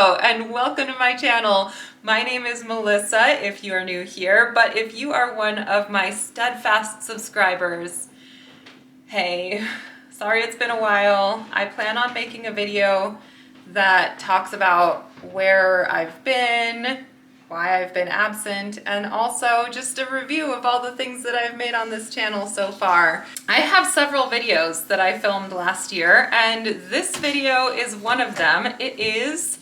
Hello and welcome to my channel. My name is Melissa if you are new here, but if you are one of my steadfast subscribers, hey, sorry it's been a while. I plan on making a video that talks about where I've been, why I've been absent, and also just a review of all the things that I've made on this channel so far. I have several videos that I filmed last year, and this video is one of them. It is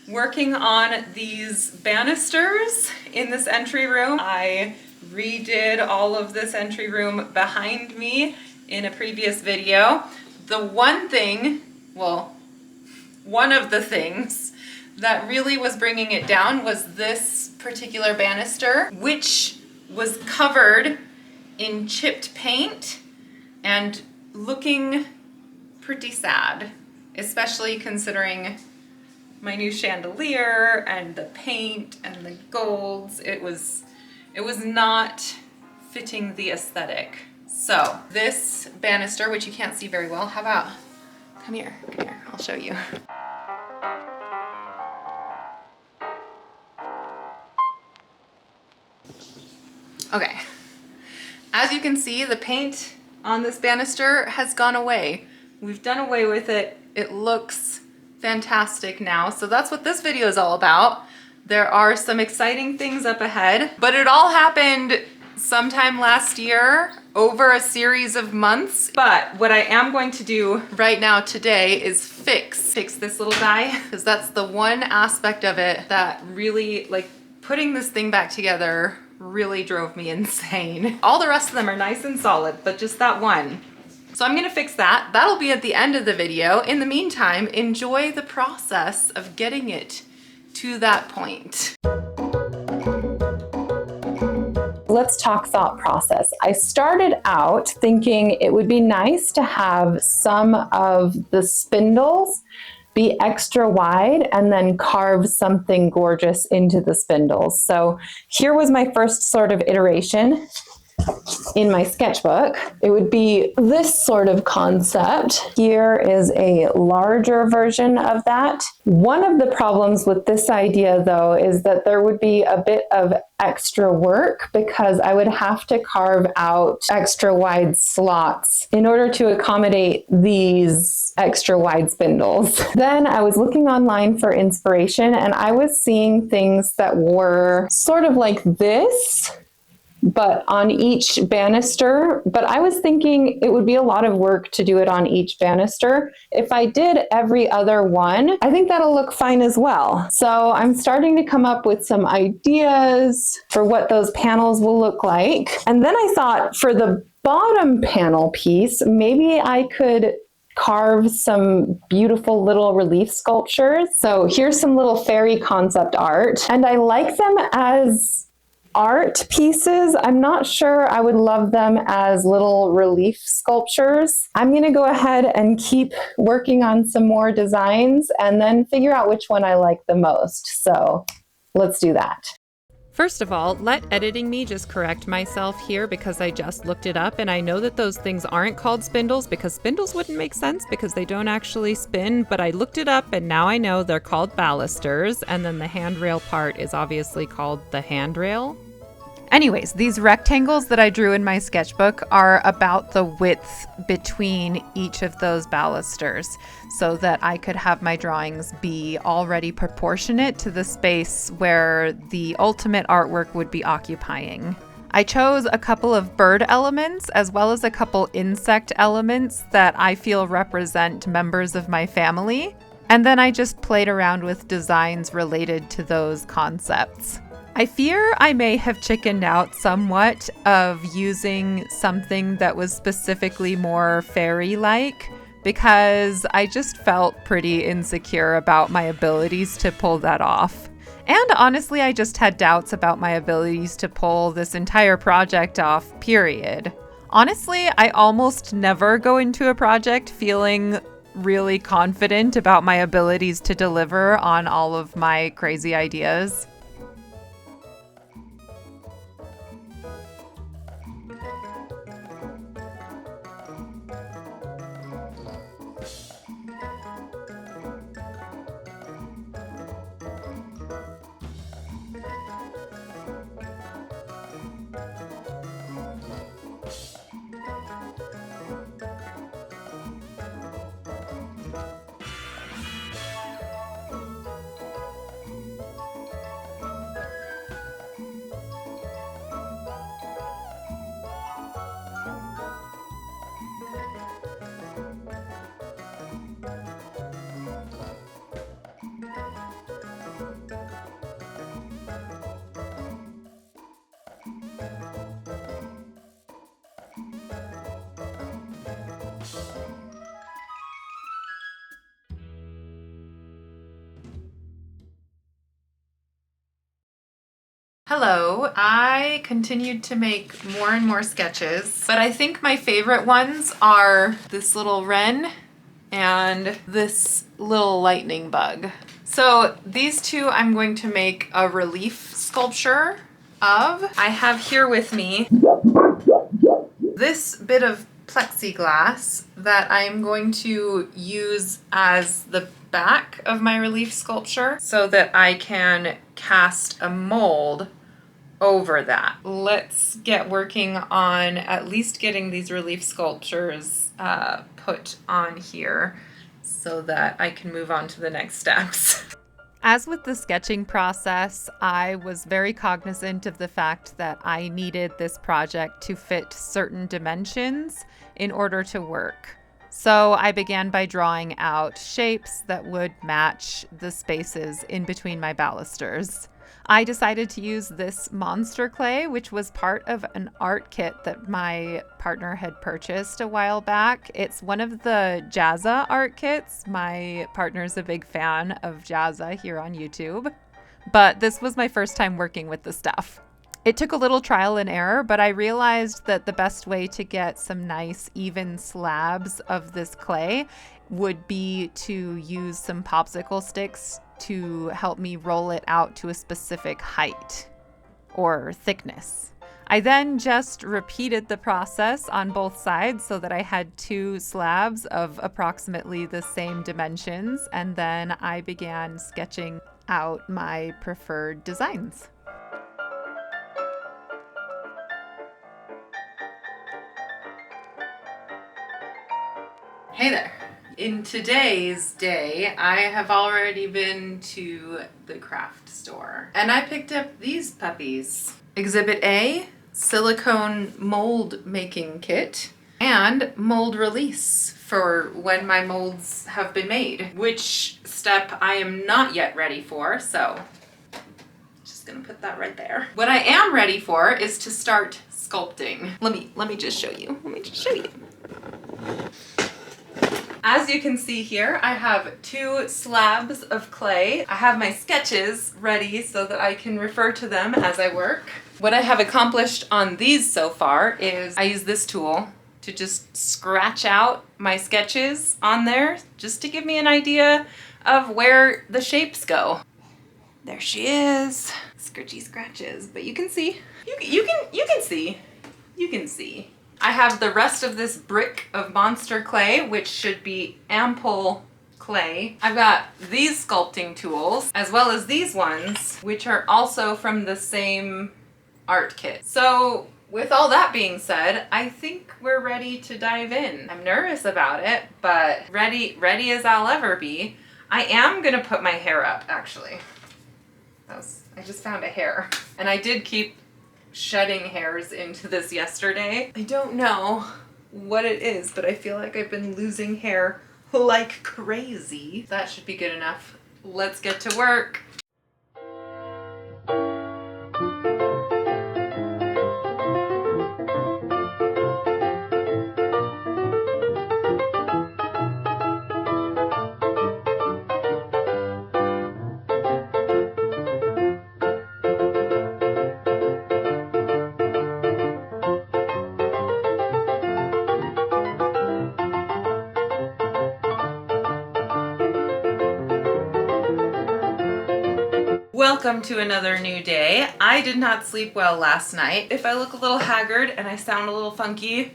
working on these banisters in this entry room. I redid all of this entry room behind me in a previous video. The one thing, well, one of the things that really was bringing it down was this particular banister, which was covered in chipped paint and looking pretty sad, especially considering my new chandelier and the paint and the golds. It was not fitting the aesthetic. So this banister, which you can't see very well, how about, come here, I'll show you. Okay, as you can see, the paint on this banister has gone away. We've done away with it. It looks fantastic now. So that's what this video is all about. There are some exciting things up ahead, but it all happened sometime last year over a series of months. But what I am going to do right now today is fix this little guy, because that's the one aspect of it that really, like, putting this thing back together really drove me insane. All the rest of them are nice and solid, but just that one. So I'm gonna fix that. That'll be at the end of the video. In the meantime, enjoy the process of getting it to that point. Let's talk thought process. I started out thinking it would be nice to have some of the spindles be extra wide and then carve something gorgeous into the spindles. So here was my first sort of iteration in my sketchbook. It would be this sort of concept. Here is a larger version of that. One of the problems with this idea, though, is that there would be a bit of extra work because I would have to carve out extra wide slots in order to accommodate these extra wide spindles. Then I was looking online for inspiration and I was seeing things that were sort of like this, but on each banister. But I was thinking it would be a lot of work to do it on each banister. If I did every other one, I think that'll look fine as well. So I'm starting to come up with some ideas for what those panels will look like. And then I thought for the bottom panel piece, maybe I could carve some beautiful little relief sculptures. So here's some little fairy concept art, and I like them as art pieces. I'm not sure I would love them as little relief sculptures. I'm going to go ahead and keep working on some more designs and then figure out which one I like the most. So let's do that. First of all, let editing me just correct myself here because I just looked it up and I know that those things aren't called spindles because spindles wouldn't make sense because they don't actually spin, but I looked it up and now I know they're called balusters, and then the handrail part is obviously called the handrail. Anyways, these rectangles that I drew in my sketchbook are about the width between each of those balusters so that I could have my drawings be already proportionate to the space where the ultimate artwork would be occupying. I chose a couple of bird elements as well as a couple insect elements that I feel represent members of my family, and then I just played around with designs related to those concepts. I fear I may have chickened out somewhat of using something that was specifically more fairy-like because I just felt pretty insecure about my abilities to pull that off. And honestly, I just had doubts about my abilities to pull this entire project off, period. Honestly, I almost never go into a project feeling really confident about my abilities to deliver on all of my crazy ideas. Hello, I continued to make more and more sketches, but I think my favorite ones are this little wren and this little lightning bug. So these two I'm going to make a relief sculpture of. I have here with me this bit of plexiglass that I'm going to use as the back of my relief sculpture so that I can cast a mold over that. Let's get working on at least getting these relief sculptures put on here so that I can move on to the next steps. As with the sketching process, I was very cognizant of the fact that I needed this project to fit certain dimensions in order to work. So I began by drawing out shapes that would match the spaces in between my balusters. I decided to use this monster clay, which was part of an art kit that my partner had purchased a while back. It's one of the Jazza art kits. My partner's a big fan of Jazza here on YouTube, but this was my first time working with the stuff. It took a little trial and error, but I realized that the best way to get some nice even slabs of this clay would be to use some popsicle sticks to help me roll it out to a specific height or thickness. I then just repeated the process on both sides so that I had two slabs of approximately the same dimensions, and then I began sketching out my preferred designs. Hey there. In today's day, I have already been to the craft store and I picked up these puppies. Exhibit A, silicone mold making kit and mold release for when my molds have been made, which step I am not yet ready for, so just gonna put that right there. What I am ready for is to start sculpting. Let me just show you. As you can see here, I have two slabs of clay. I have my sketches ready so that I can refer to them as I work. What I have accomplished on these so far is I use this tool to just scratch out my sketches on there just to give me an idea of where the shapes go. There she is. Scritchy scratches, but you can see. You can see. I have the rest of this brick of monster clay, which should be ample clay. I've got these sculpting tools, as well as these ones, which are also from the same art kit. So with all that being said, I think we're ready to dive in. I'm nervous about it, but ready as I'll ever be. I am gonna put my hair up, actually. I just found a hair. And I did keep shedding hairs into this yesterday. I don't know what it is, but I feel like I've been losing hair like crazy. That should be good enough. Let's get to work. Welcome to another new day. I did not sleep well last night. If I look a little haggard and I sound a little funky,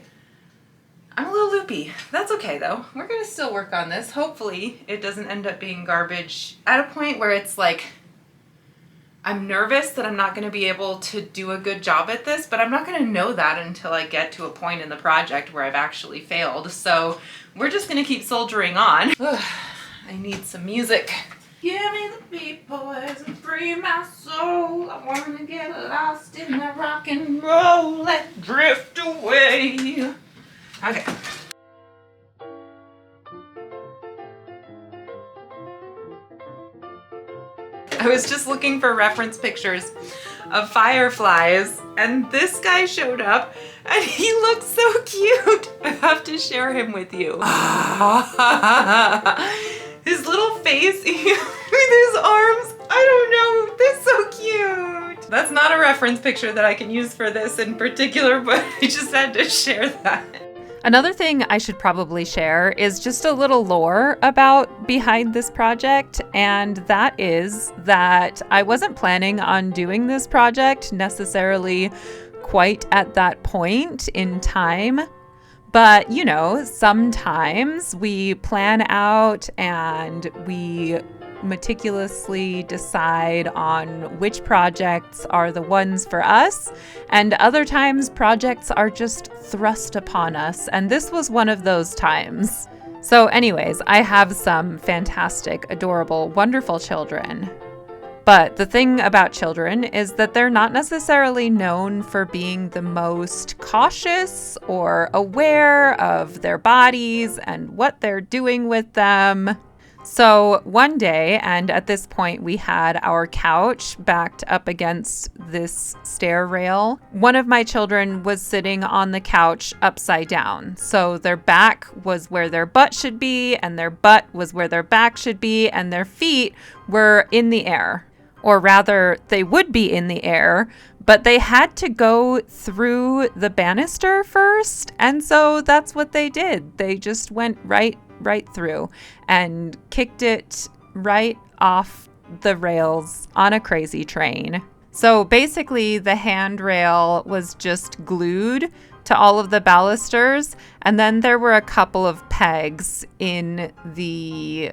I'm a little loopy. That's okay though. We're gonna still work on this. Hopefully it doesn't end up being garbage at a point where it's like, I'm nervous that I'm not gonna be able to do a good job at this, but I'm not gonna know that until I get to a point in the project where I've actually failed. So we're just gonna keep soldiering on. I need some music. Give me the beat, boys, and free my soul. I wanna get lost in the rock and roll. Let's drift away. Okay. I was just looking for reference pictures of fireflies, and this guy showed up, and he looks so cute. I have to share him with you. His little face with his arms, I don't know, they're so cute. That's not a reference picture that I can use for this in particular, but I just had to share that. Another thing I should probably share is just a little lore about behind this project, and that is that I wasn't planning on doing this project necessarily quite at that point in time. But, you know, sometimes we plan out and we meticulously decide on which projects are the ones for us, and other times projects are just thrust upon us, and this was one of those times. So anyways, I have some fantastic, adorable, wonderful children. But the thing about children is that they're not necessarily known for being the most cautious or aware of their bodies and what they're doing with them. So one day, and at this point we had our couch backed up against this stair rail, one of my children was sitting on the couch upside down. So their back was where their butt should be, and their butt was where their back should be, and their feet were in the air. Or rather, they would be in the air, but they had to go through the banister first. And so that's what they did. They just went right through and kicked it right off the rails on a crazy train. So basically, the handrail was just glued to all of the balusters. And then there were a couple of pegs in the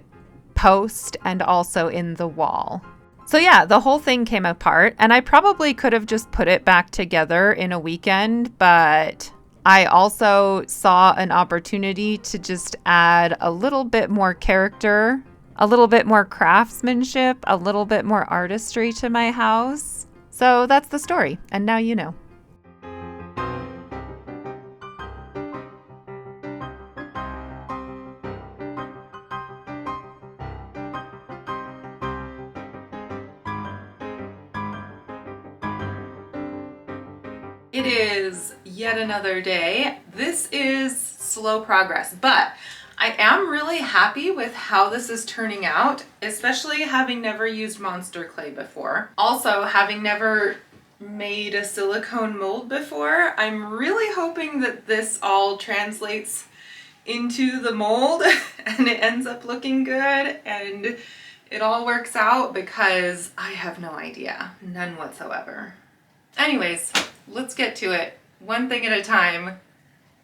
post and also in the wall. So yeah, the whole thing came apart, and I probably could have just put it back together in a weekend, but I also saw an opportunity to just add a little bit more character, a little bit more craftsmanship, a little bit more artistry to my house. So that's the story, and now you know. It is yet another day. This is slow progress, but I am really happy with how this is turning out, especially having never used monster clay before. Also, having never made a silicone mold before, I'm really hoping that this all translates into the mold and it ends up looking good and it all works out, because I have no idea, none whatsoever. Anyways, let's get to it. One thing at a time.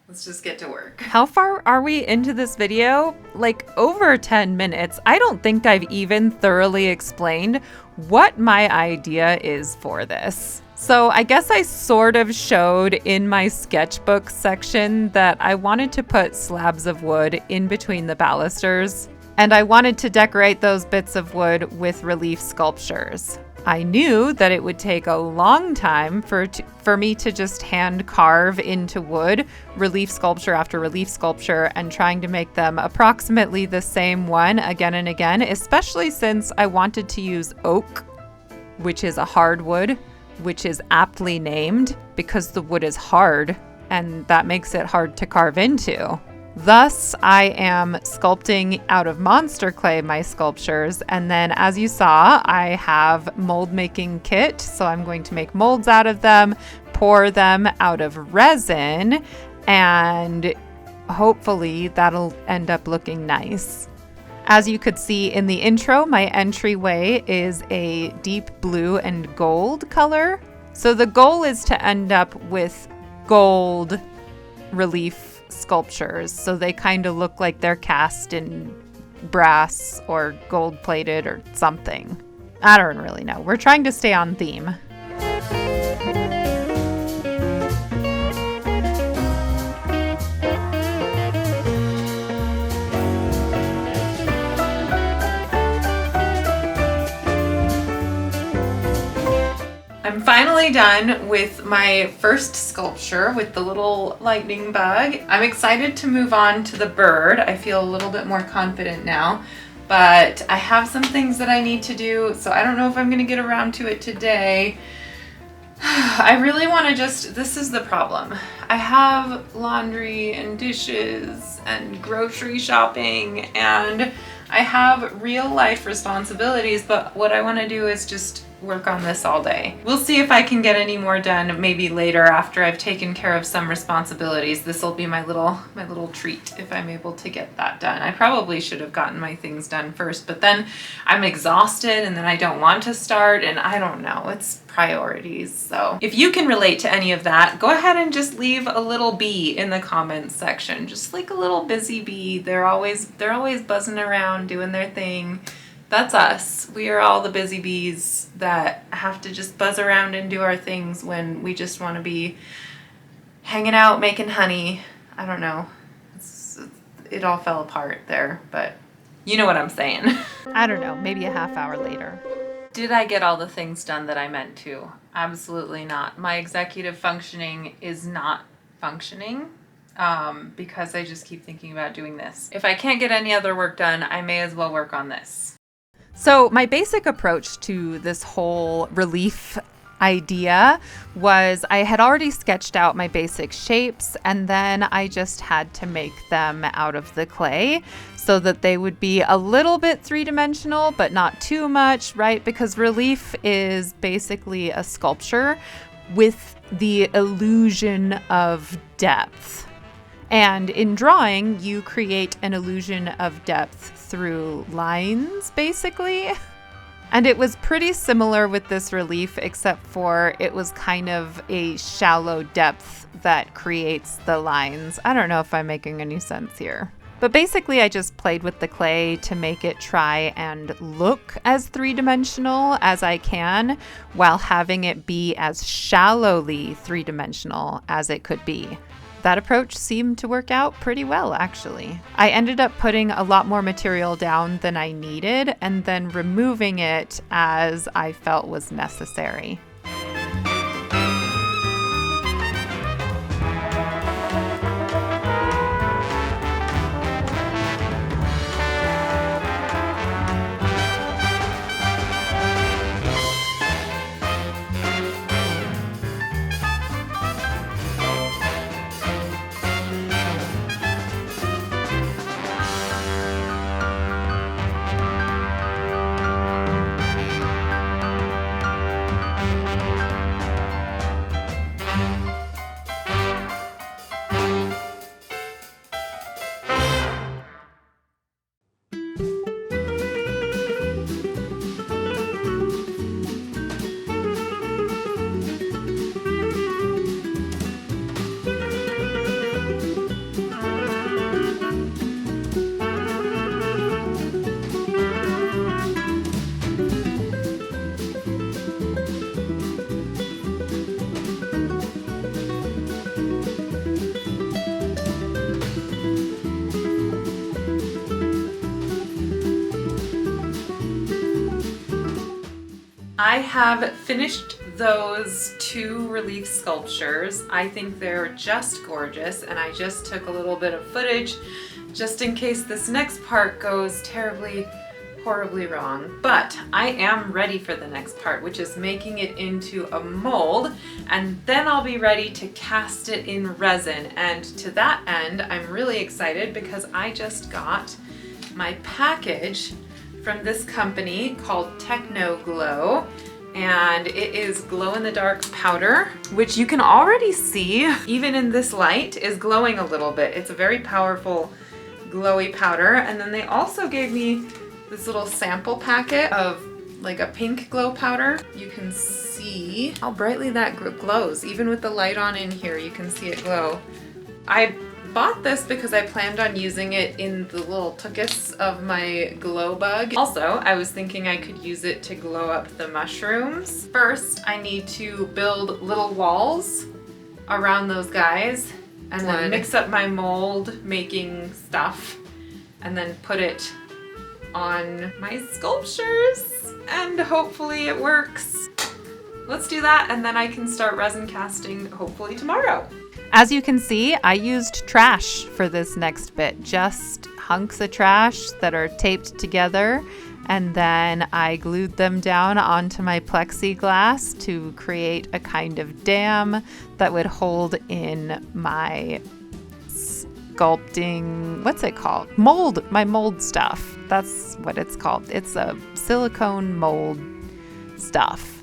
Let's just get to work. How far are we into this video? Like over 10 minutes. I don't think I've even thoroughly explained what my idea is for this. So I guess I sort of showed in my sketchbook section that I wanted to put slabs of wood in between the balusters, and I wanted to decorate those bits of wood with relief sculptures. I knew that it would take a long time for me to just hand carve into wood relief sculpture after relief sculpture and trying to make them approximately the same one again and again, especially since I wanted to use oak, which is a hardwood, which is aptly named because the wood is hard and that makes it hard to carve into. Thus, I am sculpting out of monster clay my sculptures, and then as you saw, I have mold making kit, so I'm going to make molds out of them, pour them out of resin, and hopefully that'll end up looking nice. As you could see in the intro, my entryway is a deep blue and gold color. So the goal is to end up with gold relief sculptures, so they kind of look like they're cast in brass or gold plated or something. I don't really know. We're trying to stay on theme. I'm finally done with my first sculpture with the little lightning bug. I'm excited to move on to the bird. I feel a little bit more confident now, but I have some things that I need to do, so I don't know if I'm gonna get around to it today. I really want to this is the problem. I have laundry and dishes and grocery shopping and I have real life responsibilities, but what I want to do is just work on this all day. We'll see if I can get any more done maybe later after I've taken care of some responsibilities. This will be my little treat if I'm able to get that done. I probably should have gotten my things done first, but then I'm exhausted and then I don't want to start, and I don't know. It's priorities. So if you can relate to any of that, go ahead and just leave a little bee in the comments section. Just like a little busy bee. They're always buzzing around doing their thing. That's us. We are all the busy bees that have to just buzz around and do our things when we just want to be hanging out, making honey. I don't know. It all fell apart there, but you know what I'm saying. I don't know, maybe a half hour later. Did I get all the things done that I meant to? Absolutely not. My executive functioning is not functioning because I just keep thinking about doing this. If I can't get any other work done, I may as well work on this. So my basic approach to this whole relief idea was I had already sketched out my basic shapes, and then I just had to make them out of the clay so that they would be a little bit three-dimensional, but not too much, right? Because relief is basically a sculpture with the illusion of depth. And in drawing, you create an illusion of depth through lines, basically. And it was pretty similar with this relief, except for it was kind of a shallow depth that creates the lines. I don't know if I'm making any sense here. But basically, I just played with the clay to make it try and look as three-dimensional as I can, while having it be as shallowly three-dimensional as it could be. That approach seemed to work out pretty well, actually. I ended up putting a lot more material down than I needed and then removing it as I felt was necessary. I have finished those 2 relief sculptures. I think they're just gorgeous, and I just took a little bit of footage just in case this next part goes terribly, horribly wrong. But I am ready for the next part, which is making it into a mold, and then I'll be ready to cast it in resin. And to that end, I'm really excited because I just got my package from this company called Techno Glow, and it is glow-in-the-dark powder, which you can already see, even in this light, is glowing a little bit. It's a very powerful glowy powder. And then they also gave me this little sample packet of like a pink glow powder. You can see how brightly that glows. Even with the light on in here, you can see it glow. I bought this because I planned on using it in the little tuchus of my glow bug. Also, I was thinking I could use it to glow up the mushrooms. First, I need to build little walls around those guys and then mix up my mold making stuff and then put it on my sculptures, and hopefully it works. Let's do that, and then I can start resin casting hopefully tomorrow. As you can see, I used trash for this next bit, just hunks of trash that are taped together, and then I glued them down onto my plexiglass to create a kind of dam that would hold in my sculpting, what's it called? Mold, my mold stuff. That's what it's called. It's a silicone mold stuff.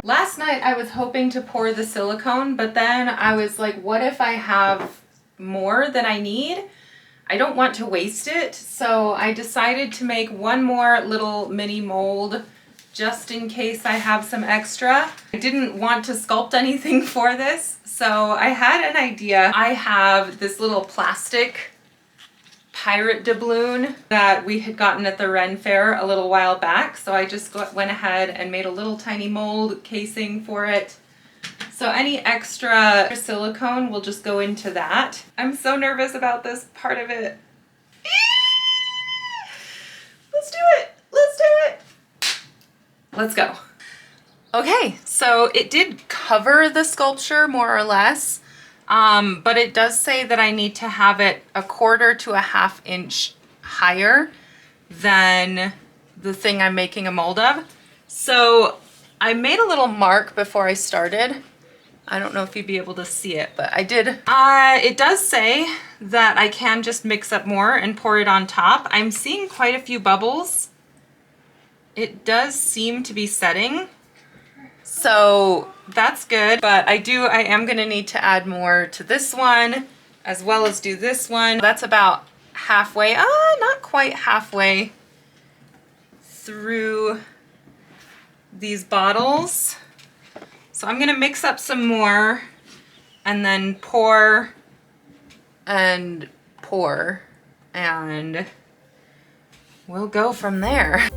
Last night I was hoping to pour the silicone, but then I was like, what if I have more than I need? I don't want to waste it, so I decided to make one more little mini mold just in case I have some extra. I didn't want to sculpt anything for this, so I had an idea. I have this little plastic pirate doubloon that we had gotten at the Ren Fair a little while back, so I just went ahead and made a little tiny mold casing for it. So any extra silicone will just go into that. I'm so nervous about this part of it. Let's do it. Let's do it. Let's go. Okay, so it did cover the sculpture more or less, but it does say that I need to have it 1/4 to a 1/2 inch higher than the thing I'm making a mold of. So I made a little mark before I started. I don't know if you'd be able to see it, but I did. It does say that I can just mix up more and pour it on top. I'm seeing quite a few bubbles. It does seem to be setting, so that's good, but I am gonna need to add more to this one as well as do this one. That's about halfway, not quite halfway through these bottles. So I'm gonna mix up some more and then pour and pour, and we'll go from there.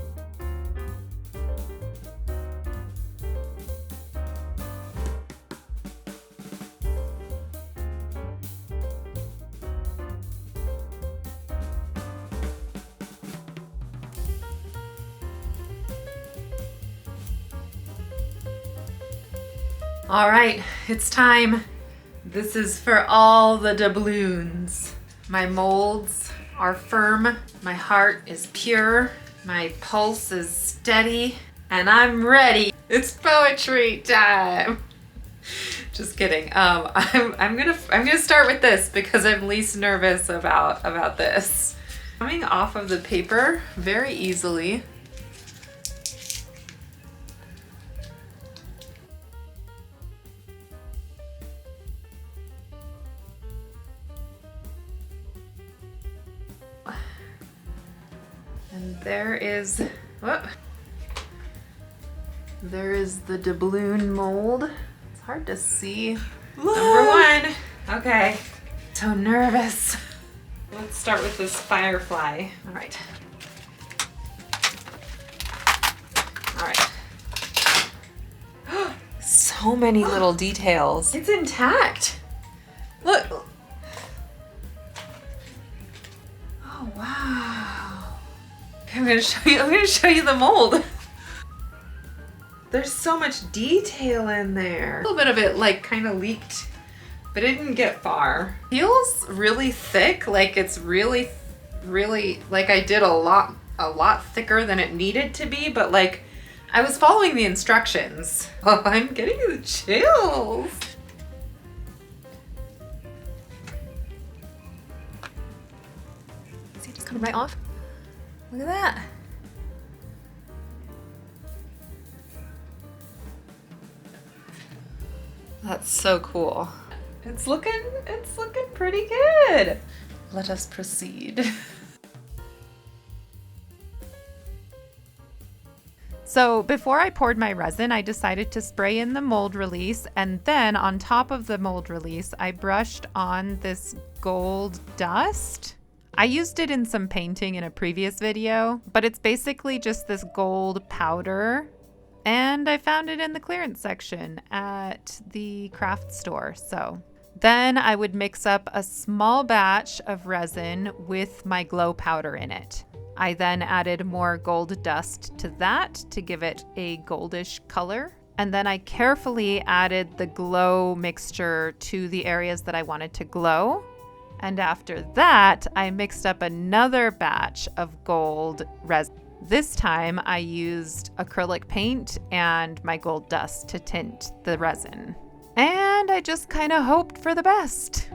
All right, it's time. This is for all the doubloons. My molds are firm, my heart is pure, my pulse is steady, and I'm ready. It's poetry time. Just kidding. I'm gonna start with this because I'm least nervous about this. Coming off of the paper very easily. And there is the doubloon mold. It's hard to see. Number one. Okay. So nervous. Let's start with this firefly. All right. All right. So many little details. It's intact. Look. Oh, wow. I'm gonna show you the mold. There's so much detail in there. A little bit of it like kind of leaked, but it didn't get far. Feels really thick, like it's really, like I did a lot thicker than it needed to be, but like I was following the instructions. Oh, I'm getting the chills. See, it's coming right off. Look at that. That's so cool. It's looking pretty good. Let us proceed. So before I poured my resin, I decided to spray in the mold release, and then on top of the mold release, I brushed on this gold dust. I used it in some painting in a previous video, but it's basically just this gold powder, and I found it in the clearance section at the craft store. So then I would mix up a small batch of resin with my glow powder in it. I then added more gold dust to that to give it a goldish color. And then I carefully added the glow mixture to the areas that I wanted to glow. And after that, I mixed up another batch of gold resin. This time I used acrylic paint and my gold dust to tint the resin. And I just kind of hoped for the best.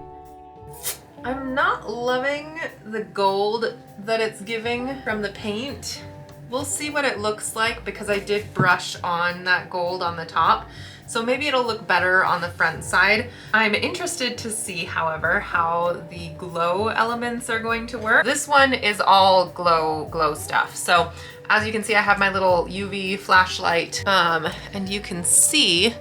I'm not loving the gold that it's giving from the paint. We'll see what it looks like because I did brush on that gold on the top. So maybe it'll look better on the front side. I'm interested to see, however, how the glow elements are going to work. This one is all glow stuff. So as you can see, I have my little UV flashlight, and you can see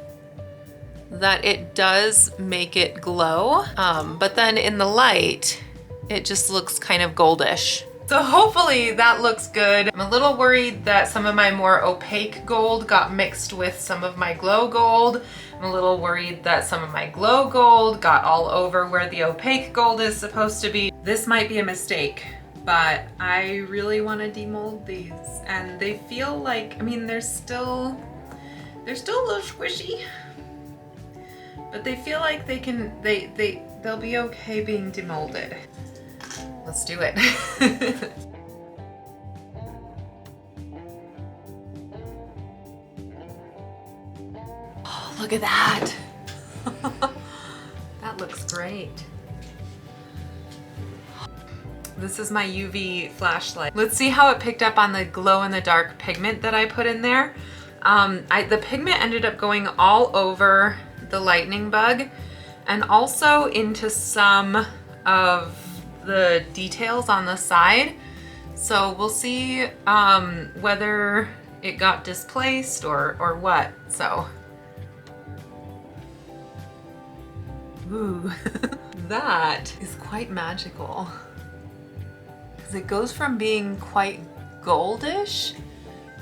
that it does make it glow, but then in the light, it just looks kind of goldish. So hopefully that looks good. I'm a little worried that some of my more opaque gold got mixed with some of my glow gold. I'm a little worried that some of my glow gold got all over where the opaque gold is supposed to be. This might be a mistake, but I really want to demold these. And they feel like, I mean, they're still a little squishy, but they feel like they'll be okay being demolded. Let's do it. Oh, look at that. That looks great. This is my UV flashlight. Let's see how it picked up on the glow in the dark pigment that I put in there. The pigment ended up going all over the lightning bug and also into some of the details on the side. So we'll see whether it got displaced or what. So, ooh, that is quite magical. Because it goes from being quite goldish,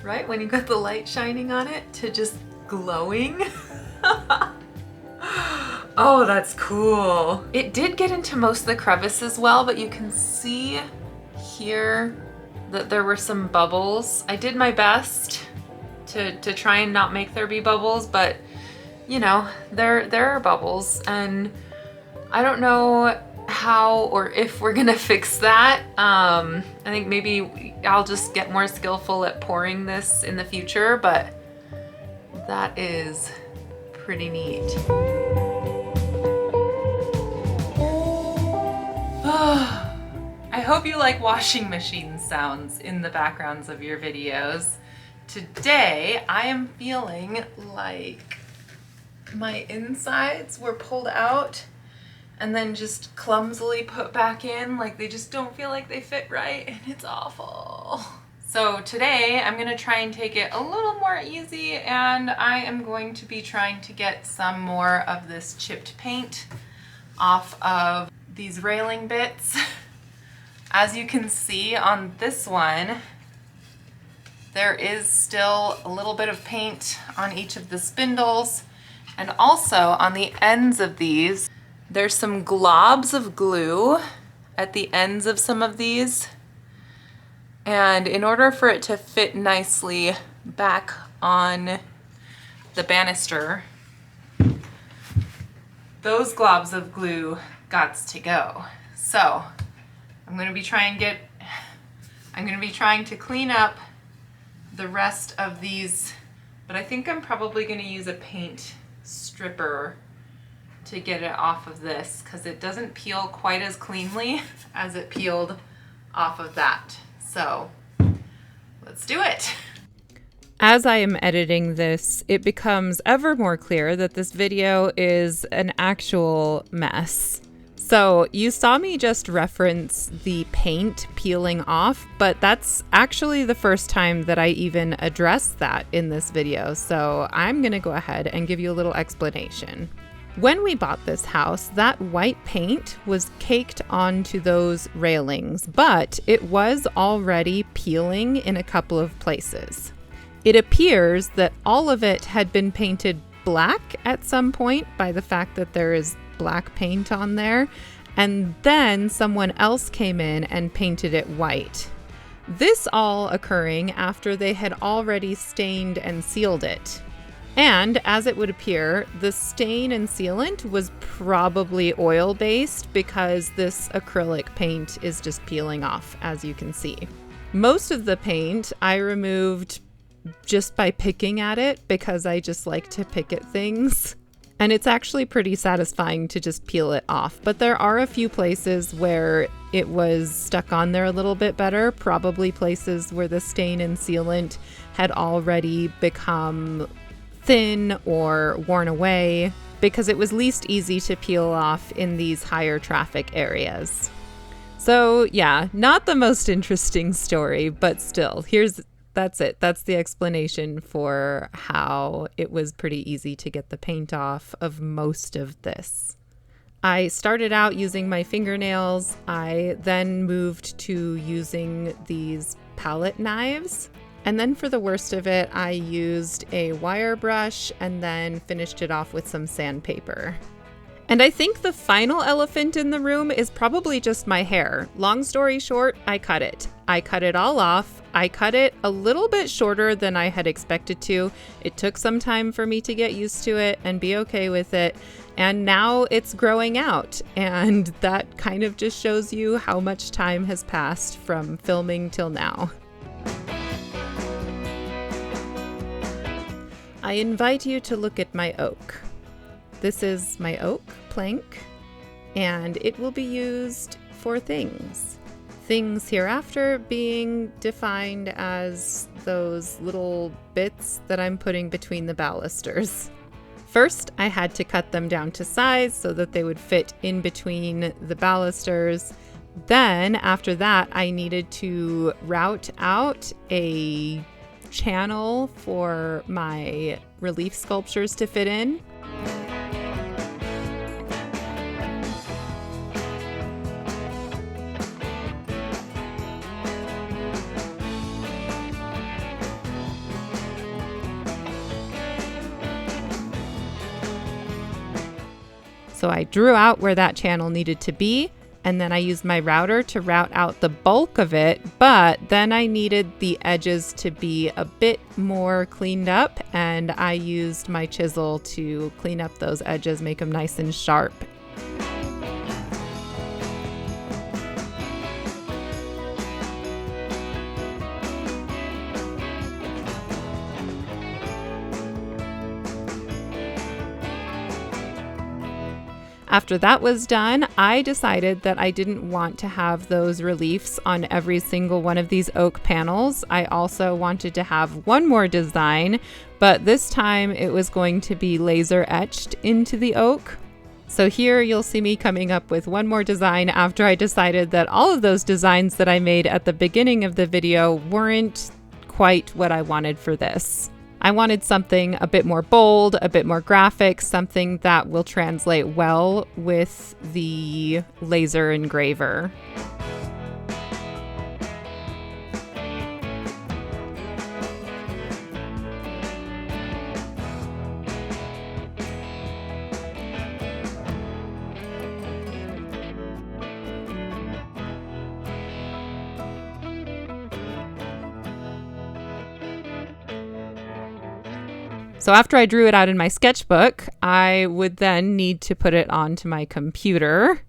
right? When you got the light shining on it, to just glowing. Oh, that's cool. It did get into most of the crevices well, but you can see here that there were some bubbles. I did my best to try and not make there be bubbles, but you know, there are bubbles, and I don't know how or if we're gonna fix that. I think maybe I'll just get more skillful at pouring this in the future, but that is pretty neat. I hope you like washing machine sounds in the backgrounds of your videos. Today, I am feeling like my insides were pulled out and then just clumsily put back in, like they just don't feel like they fit right, and it's awful. So today, I'm gonna try and take it a little more easy, and I am going to be trying to get some more of this chipped paint off of these railing bits. As you can see on this one, there is still a little bit of paint on each of the spindles, and also on the ends of these, there's some globs of glue at the ends of some of these. And in order for it to fit nicely back on the banister, those globs of glue gots to go. So I'm going to be trying to clean up the rest of these, but I think I'm probably going to use a paint stripper to get it off of this, because it doesn't peel quite as cleanly as it peeled off of that. So let's do it. As I am editing this, it becomes ever more clear that this video is an actual mess. So you saw me just reference the paint peeling off, but that's actually the first time that I even addressed that in this video. So I'm gonna go ahead and give you a little explanation. When we bought this house, that white paint was caked onto those railings, but it was already peeling in a couple of places. It appears that all of it had been painted black at some point by the fact that there is black paint on there, and then someone else came in and painted it white. This all occurring after they had already stained and sealed it. And as it would appear, the stain and sealant was probably oil-based, because this acrylic paint is just peeling off, as you can see. Most of the paint I removed just by picking at it, because I just like to pick at things. And it's actually pretty satisfying to just peel it off. But there are a few places where it was stuck on there a little bit better, probably places where the stain and sealant had already become thin or worn away, because it was least easy to peel off in these higher traffic areas. So yeah, not the most interesting story, but still, that's it. That's the explanation for how it was pretty easy to get the paint off of most of this. I started out using my fingernails. I then moved to using these palette knives. And then for the worst of it, I used a wire brush and then finished it off with some sandpaper. And I think the final elephant in the room is probably just my hair. Long story short, I cut it. I cut it all off. I cut it a little bit shorter than I had expected to. It took some time for me to get used to it and be okay with it. And now it's growing out. And that kind of just shows you how much time has passed from filming till now. I invite you to look at my oak. This is my oak plank, and it will be used for things. Things hereafter being defined as those little bits that I'm putting between the balusters. First, I had to cut them down to size so that they would fit in between the balusters. Then, after that, I needed to route out a channel for my relief sculptures to fit in. So I drew out where that channel needed to be, and then I used my router to route out the bulk of it, but then I needed the edges to be a bit more cleaned up, and I used my chisel to clean up those edges, make them nice and sharp. After that was done, I decided that I didn't want to have those reliefs on every single one of these oak panels. I also wanted to have one more design, but this time it was going to be laser etched into the oak. So here you'll see me coming up with one more design after I decided that all of those designs that I made at the beginning of the video weren't quite what I wanted for this. I wanted something a bit more bold, a bit more graphic, something that will translate well with the laser engraver. So after I drew it out in my sketchbook, I would then need to put it onto my computer.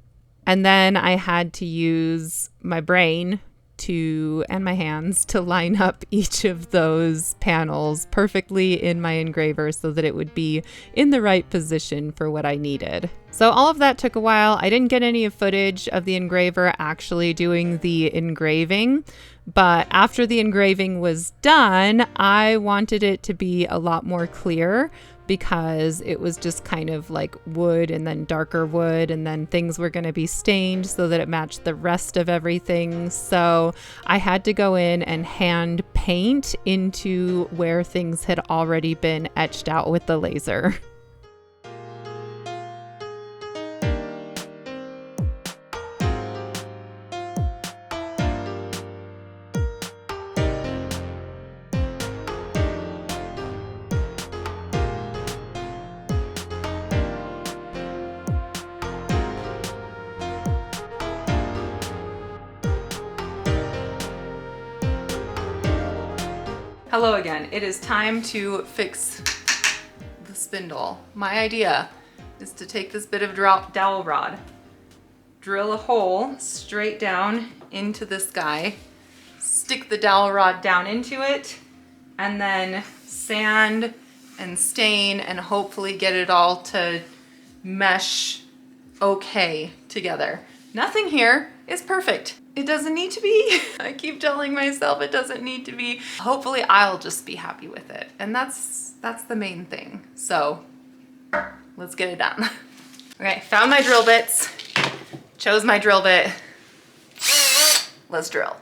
And then I had to use my brain and my hands to line up each of those panels perfectly in my engraver so that it would be in the right position for what I needed. So all of that took a while. I didn't get any footage of the engraver actually doing the engraving, but after the engraving was done, I wanted it to be a lot more clear because it was just kind of like wood and then darker wood, and then things were going to be stained so that it matched the rest of everything. So I had to go in and hand paint into where things had already been etched out with the laser. Hello again. It is time to fix the spindle. My idea is to take this bit of dowel rod, drill a hole straight down into this guy, stick the dowel rod down into it, and then sand and stain and hopefully get it all to mesh okay together. Nothing here is perfect. It doesn't need to be. I keep telling myself it doesn't need to be. Hopefully I'll just be happy with it. And that's the main thing. So let's get it done. Okay, found my drill bits, chose my drill bit. Let's drill.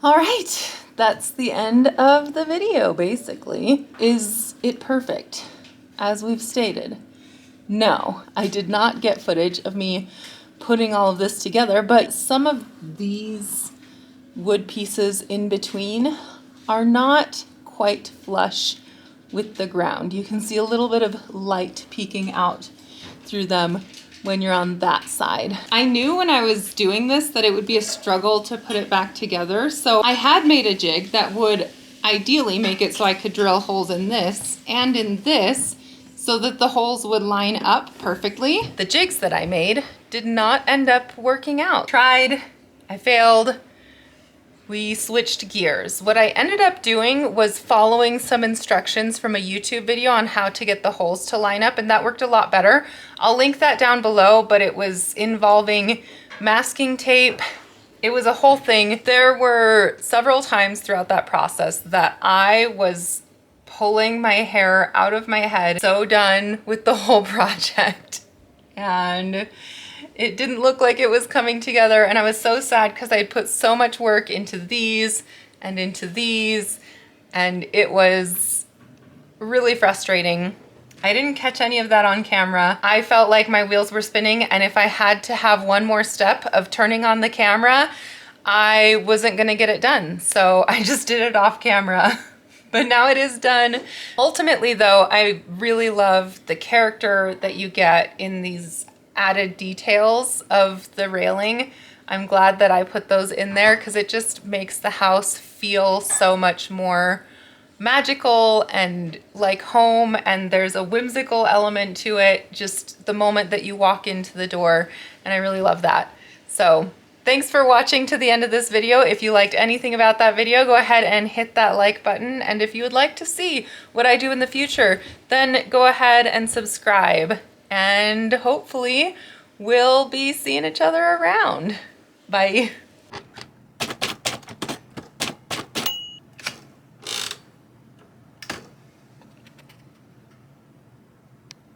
All right, that's the end of the video, basically. Is it perfect, as we've stated? No, I did not get footage of me putting all of this together, but some of these wood pieces in between are not quite flush with the ground. You can see a little bit of light peeking out through them when you're on that side. I knew when I was doing this that it would be a struggle to put it back together, so I had made a jig that would ideally make it so I could drill holes in this and in this so that the holes would line up perfectly. The jigs that I made did not end up working out. Tried, I failed. We switched gears. What I ended up doing was following some instructions from a YouTube video on how to get the holes to line up, and that worked a lot better. I'll link that down below, but it was involving masking tape. It was a whole thing. There were several times throughout that process that I was pulling my hair out of my head, so done with the whole project. And it didn't look like it was coming together, and I was so sad because I had put so much work into these and into these, and it was really frustrating. I didn't catch any of that on camera. I felt like my wheels were spinning, and if I had to have one more step of turning on the camera, I wasn't gonna get it done. So I just did it off camera. But now it is done. Ultimately though, I really love the character that you get in these added details of the railing. I'm glad that I put those in there because it just makes the house feel so much more magical and like home, and there's a whimsical element to it just the moment that you walk into the door, and I really love that. So thanks for watching to the end of this video. If you liked anything about that video, go ahead and hit that like button, and if you would like to see what I do in the future, then go ahead and subscribe. And hopefully we'll be seeing each other around. Bye.